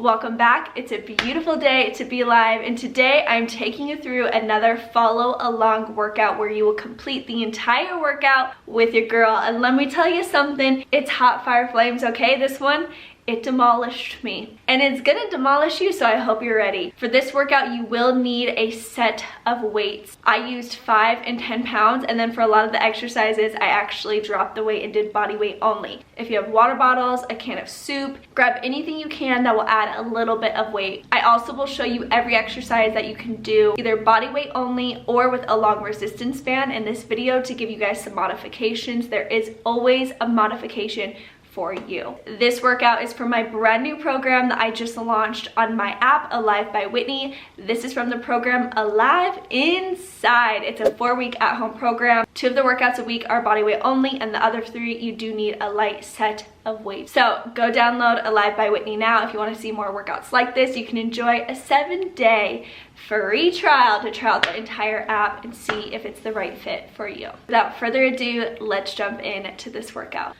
Welcome back. It's a beautiful day to be alive, and today I'm taking you through another follow along workout where you will complete the entire workout with your girl. And let me tell you something, it's hot fire flames, okay? This one, it demolished me, and it's gonna demolish you, so I hope you're ready. For this workout, you will need a set of weights. I used 5 and 10 pounds, and then for a lot of the exercises, I actually dropped the weight and did body weight only. If you have water bottles, a can of soup, grab anything you can that will add a little bit of weight. I also will show you every exercise that you can do, either body weight only or with a long resistance band in this video to give you guys some modifications. There is always a modification for you. This workout is from my brand new program that I just launched on my app, Alive by Whitney. This is from the program Alive Inside. It's a 4-week at-home program. 2 of the workouts a week are body weight only, and the other 3 you do need a light set of weights. So go download Alive by Whitney now if you want to see more workouts like this. You can enjoy a 7-day free trial to try out the entire app and see if it's the right fit for you. Without further ado, let's jump into this workout.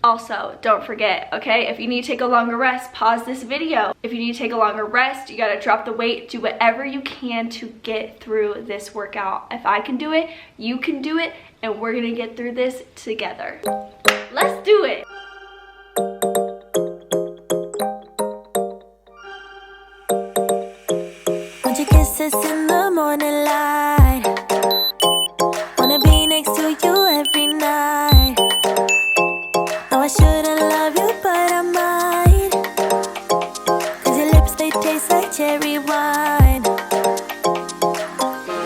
Also, don't forget, okay, if you need to take a longer rest, pause this video. If you need to take a longer rest, you gotta drop the weight, do whatever you can to get through this workout. If I can do it, you can do it, and we're gonna get through this together. Let's do it. Want your kisses in the morning light, wanna be next to you every night. I shouldn't love you, but I might, 'cause your lips, they taste like cherry wine.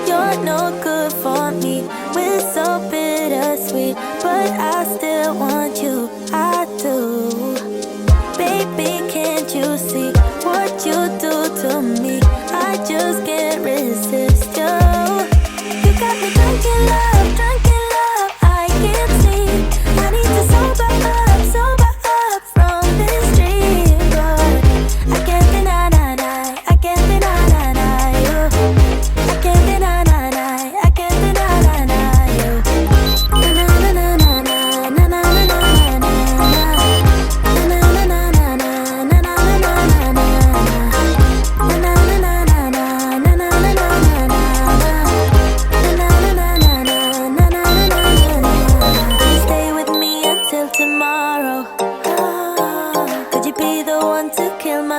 You're no good for me, we're so bittersweet, but I still want you, I do. Baby, can't you see what you do to me? I just can't resist you. You got me drunk in love, I can't sleep. I need to sober up.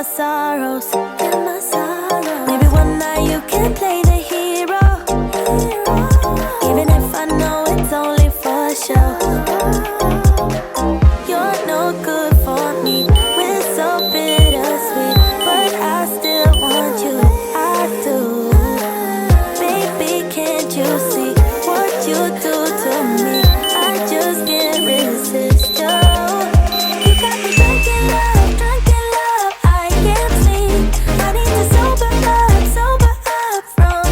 Sorrows, maybe one night you can play the hero, even if I know it's only for show. You're no good for me, we're so bittersweet, but I still want you, I do. Baby, can't you see what you do to me? I just can't resist you. You got me drunk in love. I need to sober up from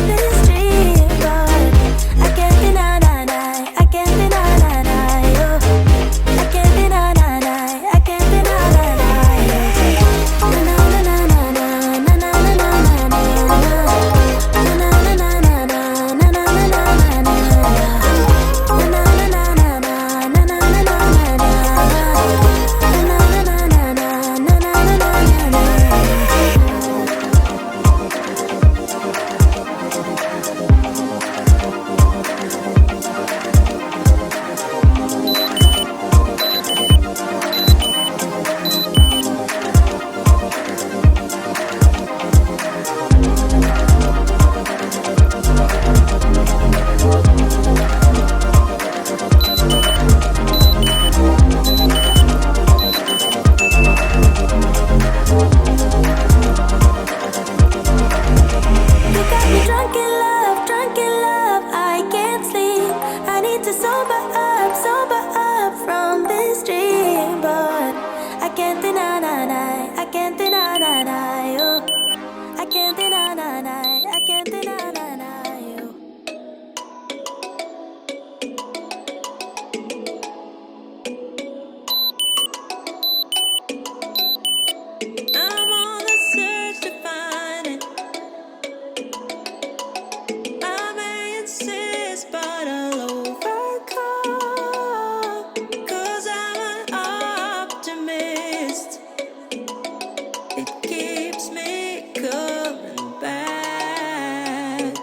keeps me coming back.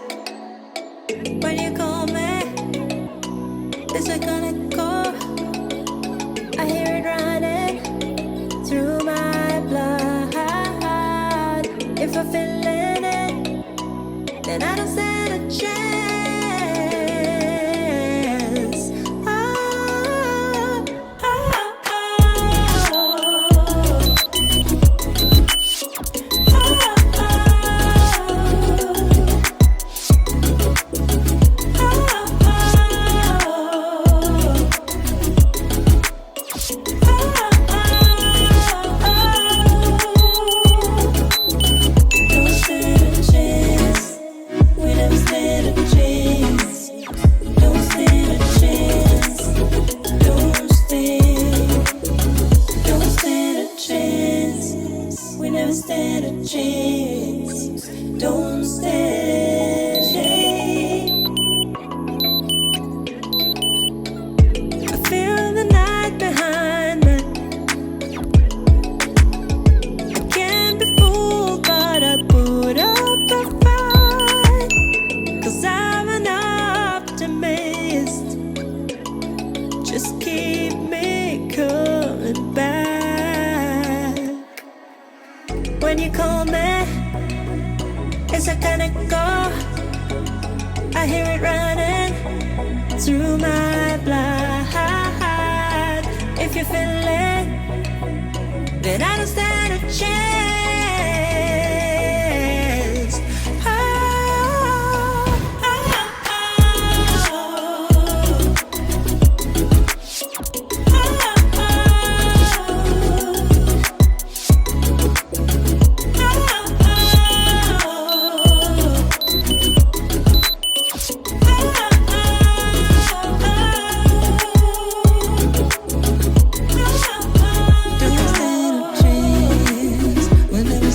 When you call me, is it gonna go? I hear it running through my blood. If I'm feeling it, then I don't stand a chance. When you call me, is it gonna go? I hear it running through my blood. If you feel it, then I don't stand a chance. Whenever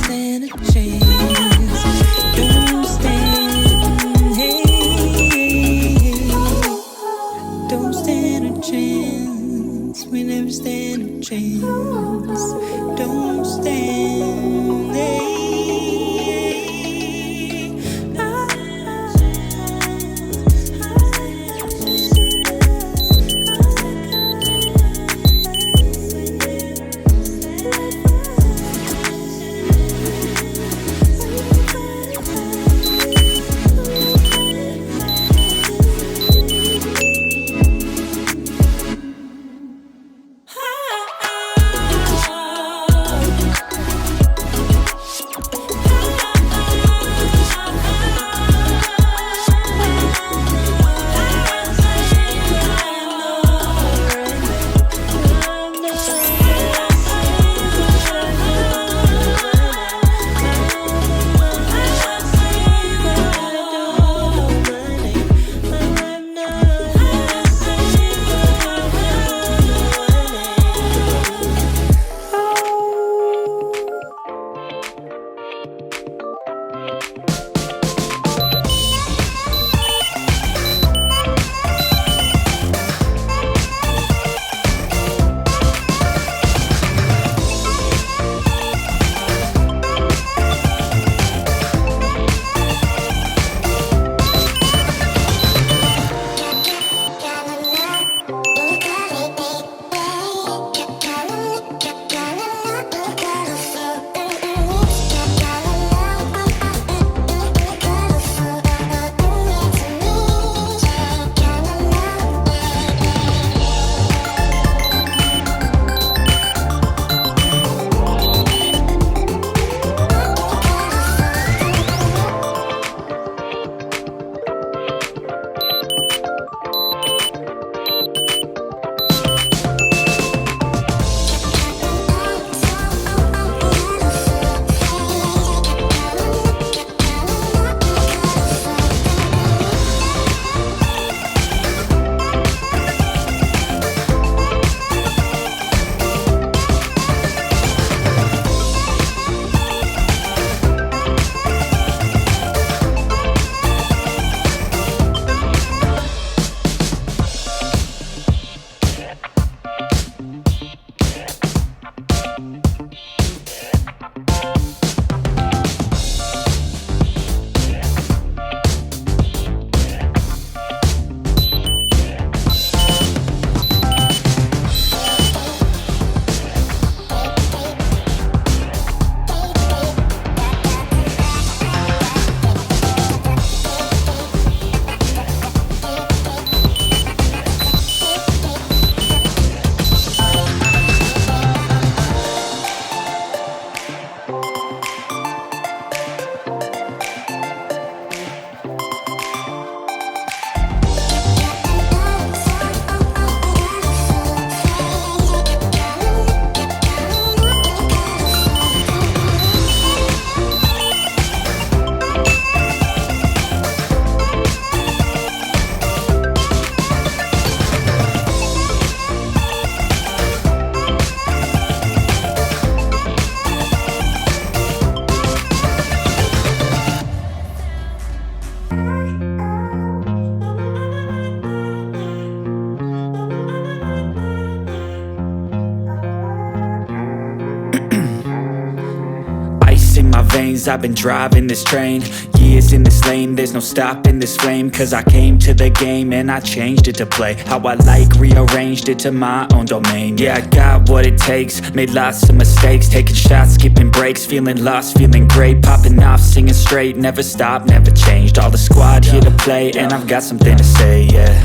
veins. I've been driving this train, years in this lane. There's no stopping this flame, cause I came to the game and I changed it to play how I like, rearranged it to my own domain. Yeah, I got what it takes, made lots of mistakes, taking shots, skipping breaks, feeling lost, feeling great, popping off, singing straight, never stopped, never changed. All the squad here to play, and I've got something to say, yeah.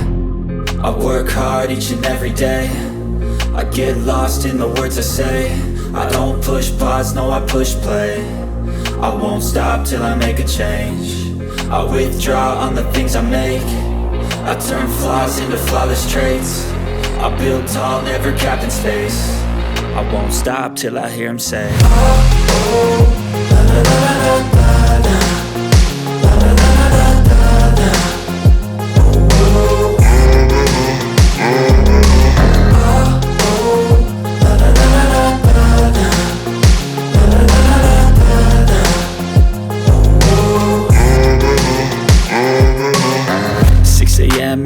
I work hard each and every day, I get lost in the words I say. I don't push pause, no, I push play. I won't stop till I make a change. I withdraw on the things I make. I turn flaws into flawless traits. I build tall, never capped in space. I won't stop till I hear him say, oh, oh, la la la la la la.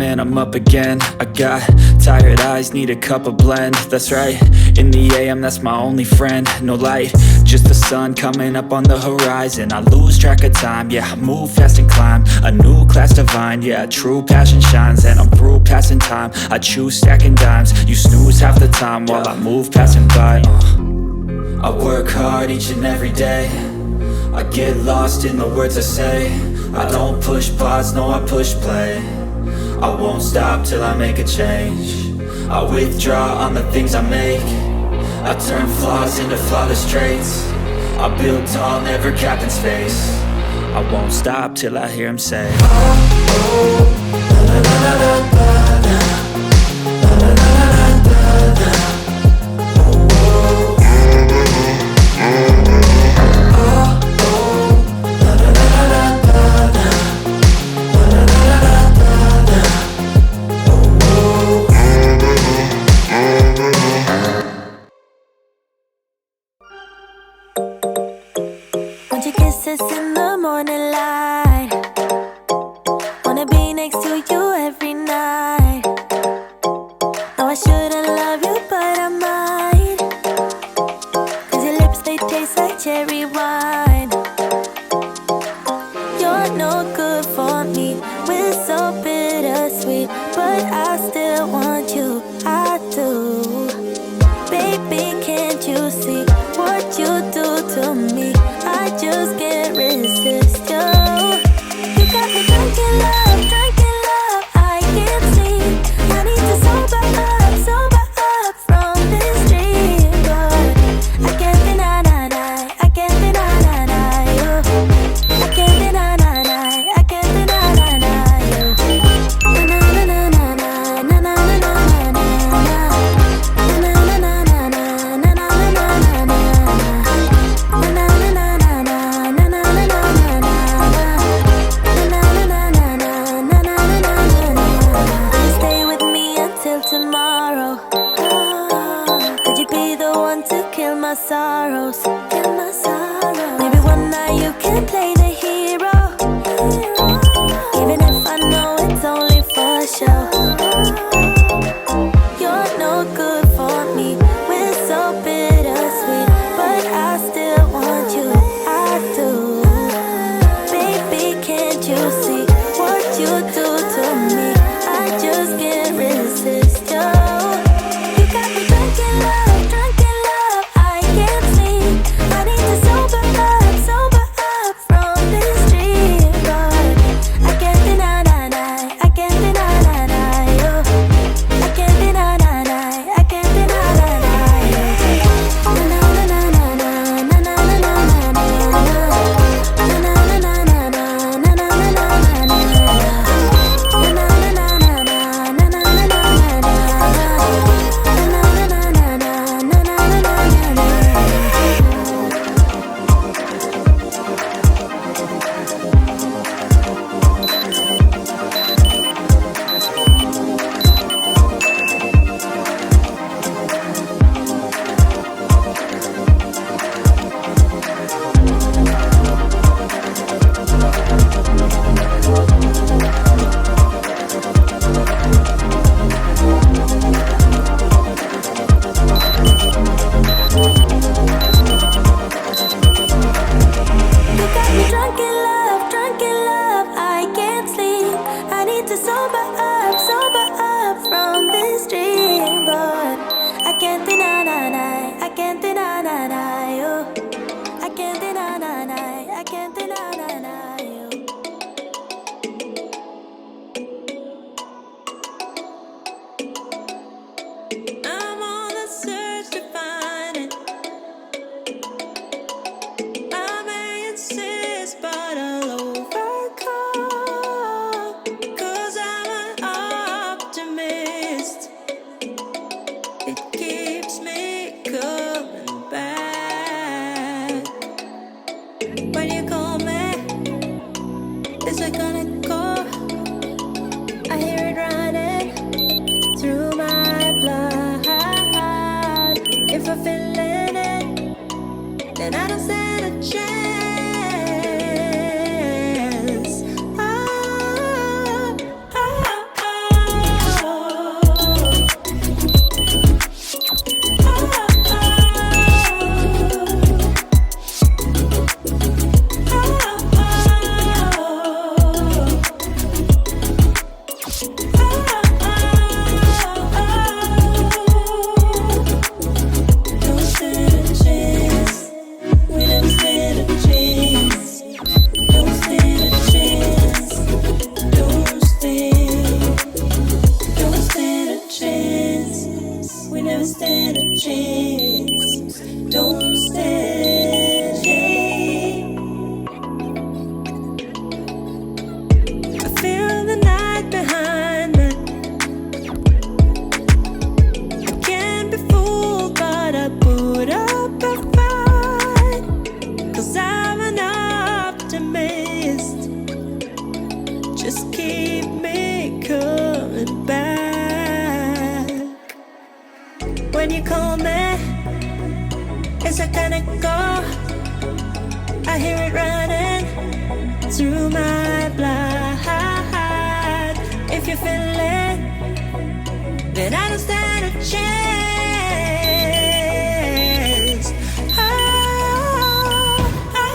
And I'm up again. I got tired eyes, need a cup of blend. That's right, in the AM, that's my only friend. No light, just the sun coming up on the horizon. I lose track of time, yeah, I move fast and climb a new class divine, yeah, true passion shines. And I'm through passing time, I choose stacking dimes. You snooze half the time while I move passing by. I work hard each and every day, I get lost in the words I say. I don't push pause, no, I push play. I won't stop till I make a change. I withdraw on the things I make. I turn flaws into flawless traits. I build tall, never capped in space. I won't stop till I hear him say, oh, oh, la la la la la la. La la la la la la. Oh, oh, oh, la la la la la la. La la la la la. Want your kisses in the morning light, wanna be next to you every night. No, I shouldn't love you, but I might, cause your lips, they taste like cherry wine. You're no good for me, we're so bittersweet, but I still want you, I do. Baby, can't you see what you do to me? I just can't resist you. You got me drunk in love, I can't sleep. I need to sober up from this dream. But I can't deny, I can't deny you. I can't deny, I can't deny you. Na na na na na na na na na na. Tomorrow, could you be the one to kill my sorrows? Kill my sorrows. Maybe one night you can play the hero, even if I know it's only for show. You're no good for me, we're so bittersweet, but I still want you, I do. Baby, can't you see what you do to me? I just can't resist. I can't sleep. I need to sober up from I can't deny you. I'm on the search to find it. I may insist, but I'll overcome. 'Cause I'm an optimist. It keeps me coming back. When you call me, is it gonna go? I hear it running through my blood. If I'm feeling it, then I don't stand a chance. Oh, oh, oh, don't stand a chance. We never stand a chance. Don't stand a chance. Don't stand a chance. We never stand a chance. Don't stand a chance. I feel the night behind me. I can't be fooled, but I put up a fight. 'Cause I'm an optimist. Just keep me coming back. When you call me, is it gonna go? I hear it running through my blood. If you feel it, then I don't stand a chance. Oh, oh,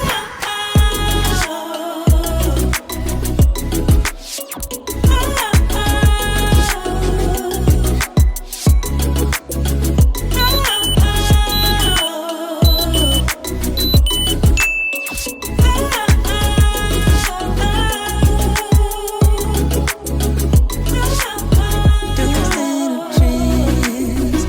don't stand a chance.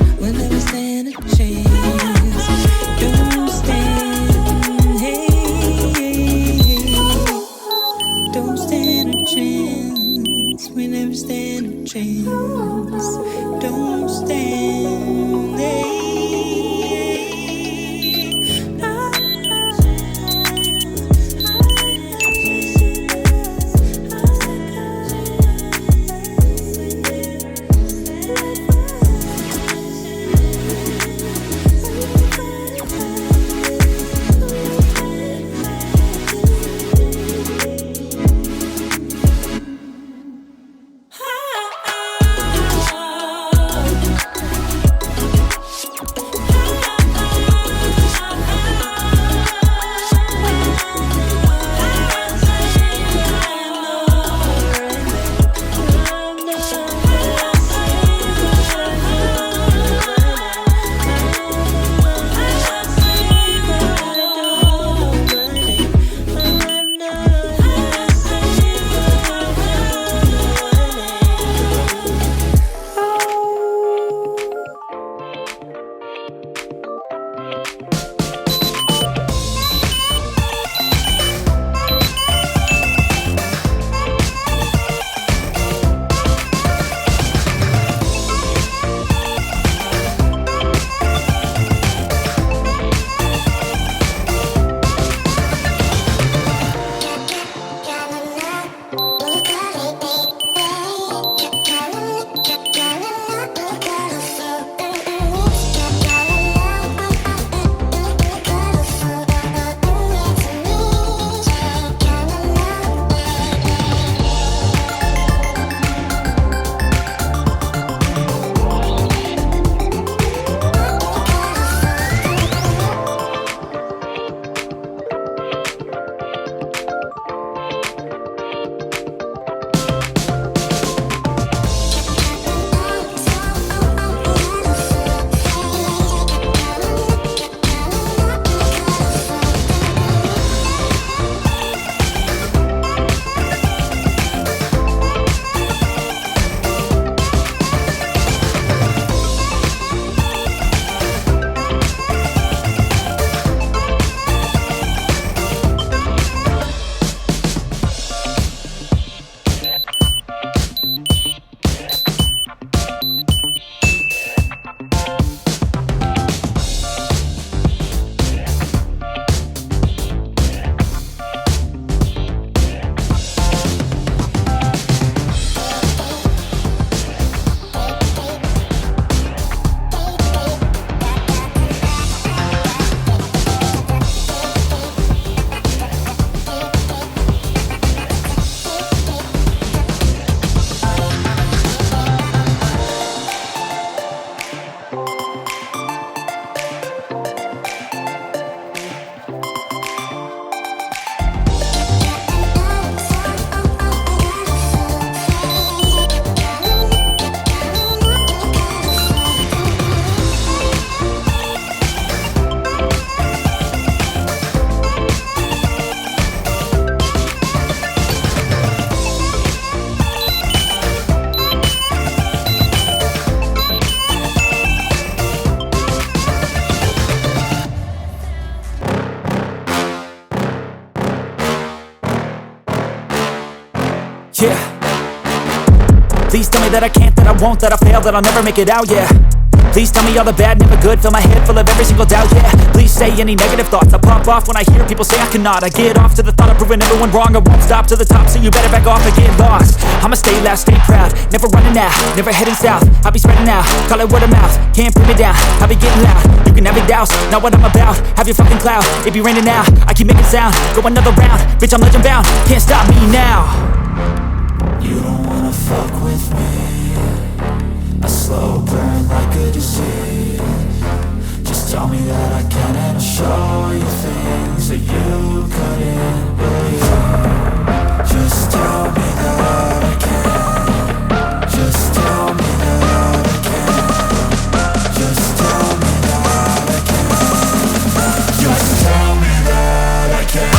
yeah. Please tell me that I can't, that I won't, that I fail, that I'll never make it out, yeah. Please tell me all the bad, never good. Fill my head full of every single doubt, yeah. Please say any negative thoughts. I pop off when I hear people say I cannot. I get off to the thought of proving everyone wrong. I won't stop to the top, so you better back off and get lost. I'ma stay loud, stay proud, never running out, never heading south. I'll be spreading out, call it word of mouth. Can't put me down, I'll be getting loud. You can have your doubts, not what I'm about. Have your fucking cloud, it be raining now. I keep making sound, go another round. Bitch, I'm legend bound, can't stop me now. You don't wanna fuck with me. A slow burn like a disease. Just tell me that I can and I'll show you things that you couldn't believe. Just tell me that I can. Just tell me that I can. Just tell me that I can. Just tell me that I can.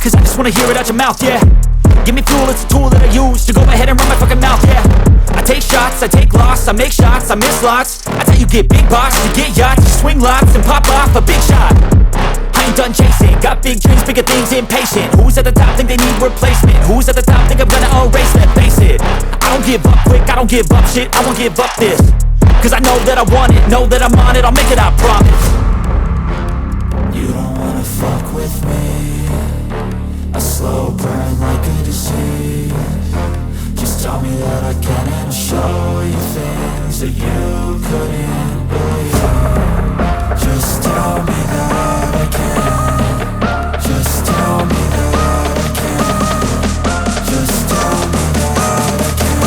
Cause I just wanna hear it out your mouth, yeah. Give me fuel, it's a tool that I use to go ahead and run my fucking mouth, yeah. I take shots, I take loss, I make shots, I miss lots. That's how you get big boss, you get yachts, you swing lots and pop off a big shot. I ain't done chasing, got big dreams, bigger things, impatient. Who's at the top think they need replacement? Who's at the top think I'm gonna erase them? Face it, I don't give up quick, I don't give up shit, I won't give up this. Cause I know that I want it, know that I'm on it, I'll make it, I promise. You don't wanna fuck with me. A slow burn like a disease. Just tell me that I can and I'll show you things that you couldn't believe. Just tell me that I can. Just tell me that I can. Just tell me that I can.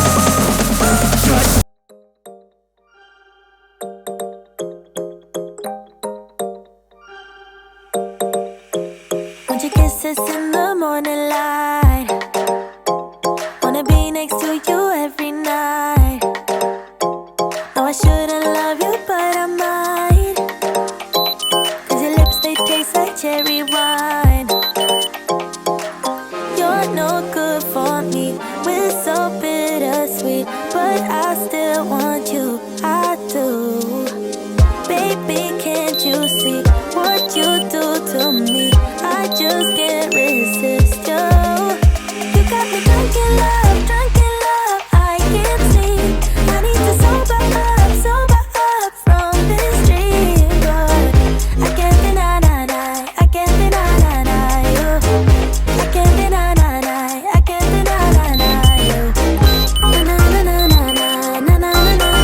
Just want your kisses in the morning light. Wanna be next to you every night. No, I shouldn't love you, but I might. Cause your lips, they taste like cherry wine. You're no good for me. We're so bittersweet, but I still want you, I do. Baby, can't you see what you do to me? I just can't resist you. You got me drunk in love, I can't sleep. I need to sober up from this dream. But I can't deny, I can't deny you. I can't deny, I can't deny you. Na na na na na na na na na na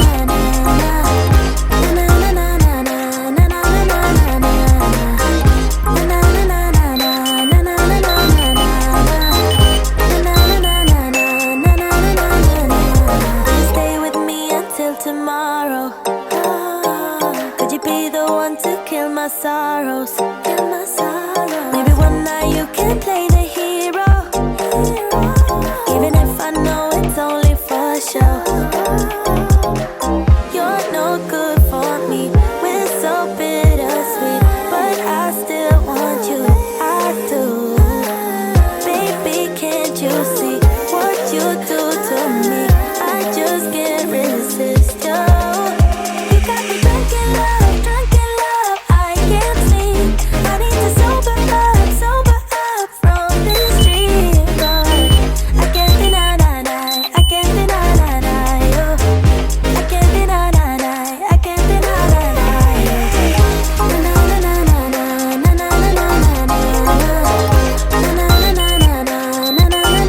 tomorrow. Could you be the one to kill my sorrows? Kill my sorrows. Maybe one night you can play the hero. Even if I know it's only for show. You're no good for me. We're so bittersweet, but I still want you, I do. Baby, can't you see what you do to me? I just can't resist you. You got me drunk in love, I can't sleep. I need to sober up from this dream. But I can't deny, I can't deny you. I can't deny, I can't deny you. Na na na na na na na na na na na na na na na na na na.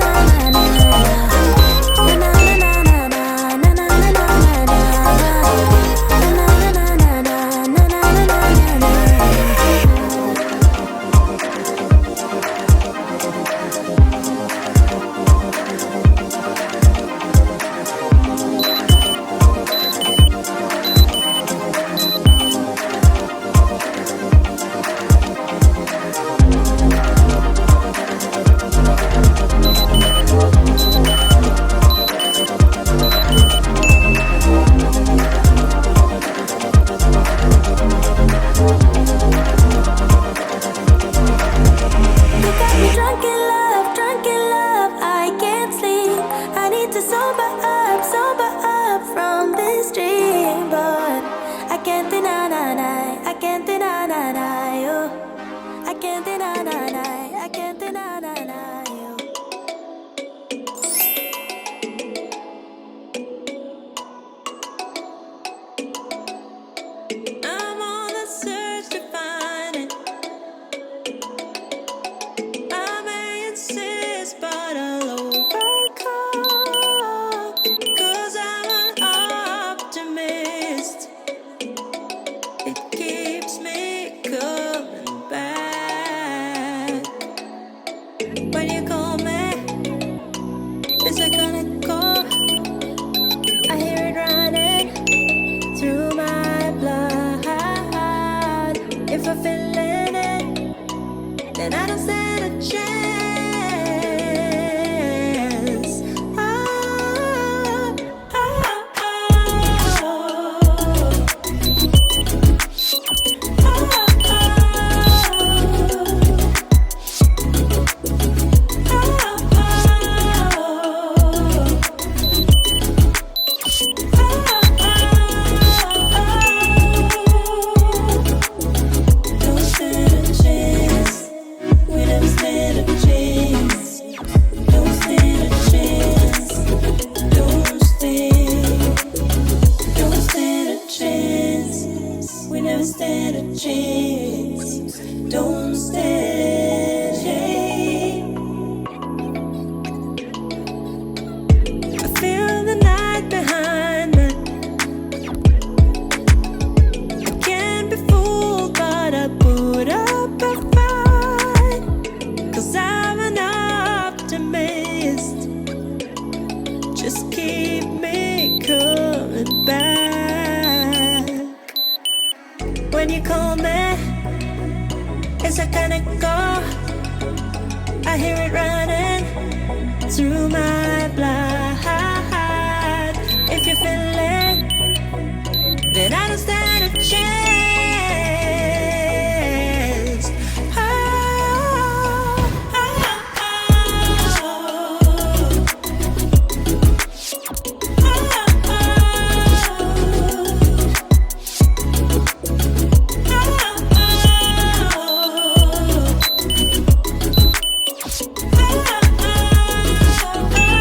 I hear it running through my blood. If you feel it, then I don't stand a chance. Oh, oh, oh, oh, oh.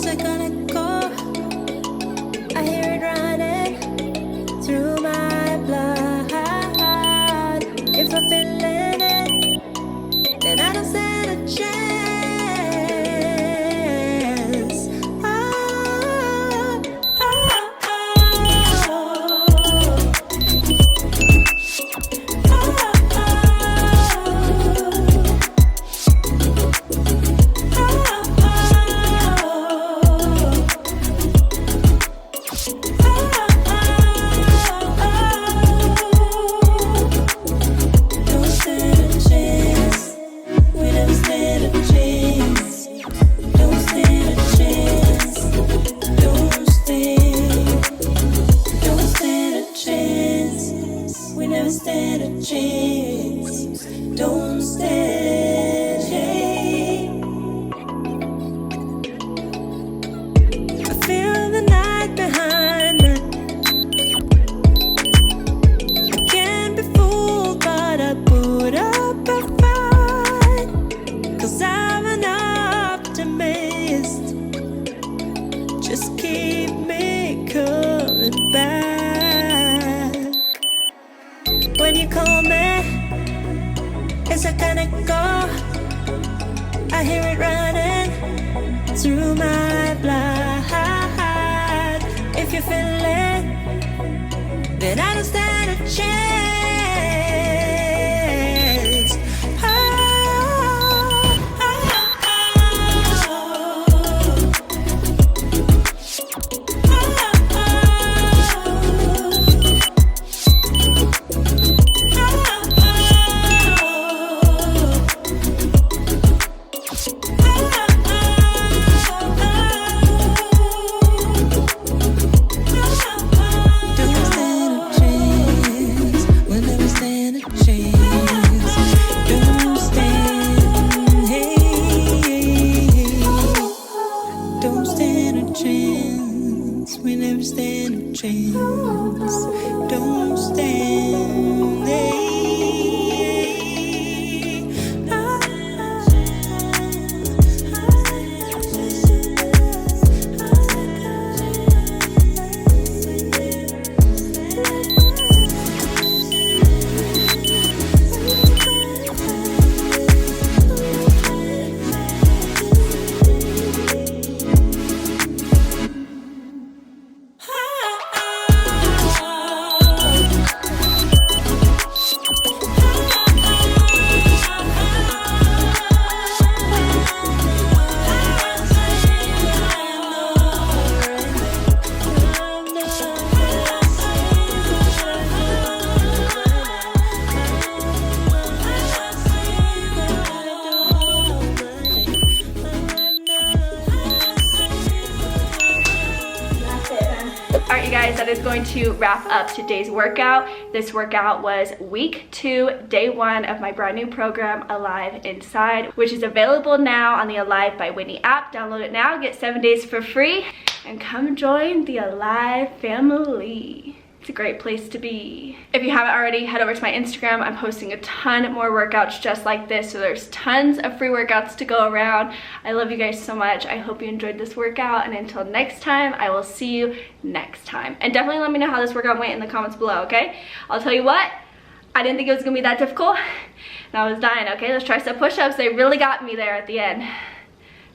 Is it gonna go? I hear it running through my blood. If I'm feeling it, then I don't stand a chance. Oh, oh, just keep me coming back. When you call me, is it gonna go? I hear it running through my blood. If you feel it, then I don't stand a chance. Oh, oh, we never stand a chance. Don't stand. Alright you guys, that is going to wrap up today's workout. This workout was week 2, day 1 of my brand new program, Alive Inside, which is available now on the Alive by Whitney app. Download it now, get 7 days for free, and come join the Alive family. It's a great place to be. If you haven't already, head over to my Instagram. I'm posting a ton more workouts just like this, so there's tons of free workouts to go around. I love you guys so much. I hope you enjoyed this workout, and until next time, I will see you next time. And definitely let me know how this workout went in the comments below, okay? I'll tell you what, I didn't think it was gonna be that difficult, and I was dying, okay? Let's try some push-ups. They really got me there at the end.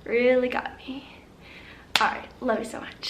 Really got me. All right, love you so much.